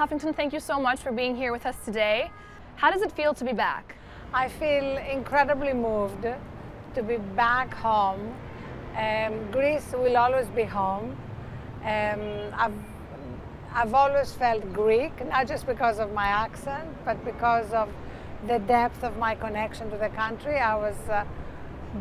Huffington, thank you so much for being here with us today. How does it feel to be back? I feel incredibly moved to be back home. Greece will always be home. I've always felt Greek, not just because of my accent, but because of the depth of my connection to the country. I was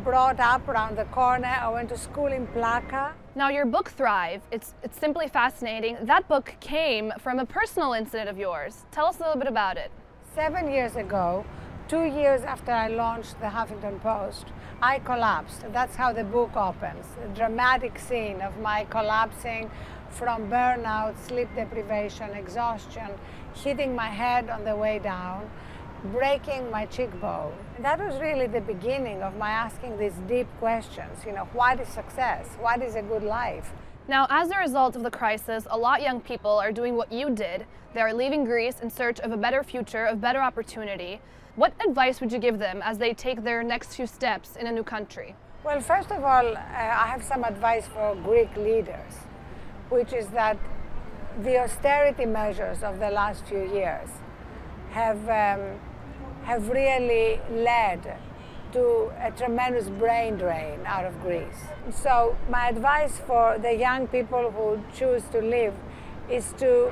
brought up around the corner. I went to school in Plaka. Now your book, Thrive, it's simply fascinating. That book came from a personal incident of yours. Tell us a little bit about it. 7 years ago, 2 years after I launched the Huffington Post, I collapsed. That's how the book opens. A dramatic scene of my collapsing from burnout, sleep deprivation, exhaustion, hitting my head on the way down, breaking my cheekbone. That was really the beginning of my asking these deep questions. What is success? What is a good life? Now, as a result of the crisis, a lot of young people are doing what you did. They are leaving Greece in search of a better future, of better opportunity. What advice would you give them as they take their next few steps in a new country? Well, first of all, I have some advice for Greek leaders, which is that the austerity measures of the last few years have really led to a tremendous brain drain out of Greece. So my advice for the young people who choose to leave is to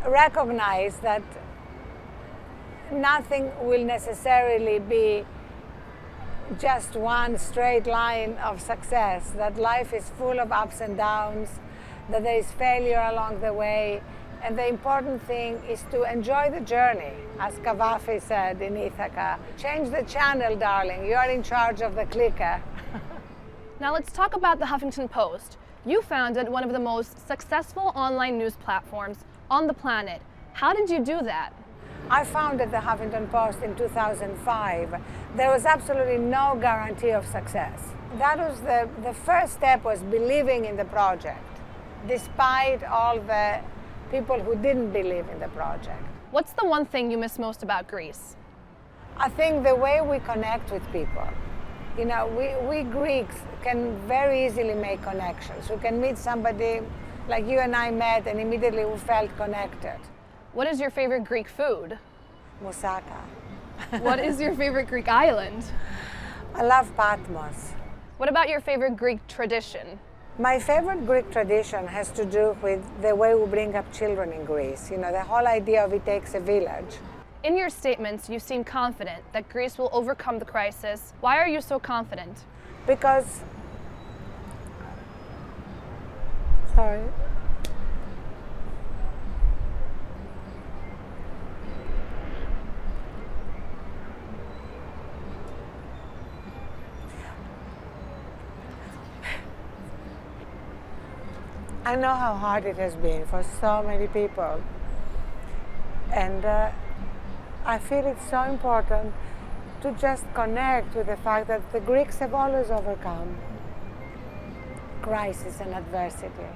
recognize that nothing will necessarily be just one straight line of success, that life is full of ups and downs, that there is failure along the way, and the important thing is to enjoy the journey. As Cavafy said in Ithaca, change the channel, darling, you are in charge of the clicker. Now let's talk about the Huffington Post. You founded one of the most successful online news platforms on the planet. How did you do that? I founded the Huffington Post in 2005. There was absolutely no guarantee of success. That was the first step, was believing in the project, despite all the people who didn't believe in the project. What's the one thing you miss most about Greece? I think the way we connect with people. We Greeks can very easily make connections. We can meet somebody like you and I met, and immediately we felt connected. What is your favorite Greek food? Moussaka. What is your favorite Greek island? I love Patmos. What about your favorite Greek tradition? My favorite Greek tradition has to do with the way we bring up children in Greece. The whole idea of it takes a village. In your statements, you seem confident that Greece will overcome the crisis. Why are you so confident? Because, sorry. I know how hard it has been for so many people, and I feel it's so important to just connect with the fact that the Greeks have always overcome crisis and adversity.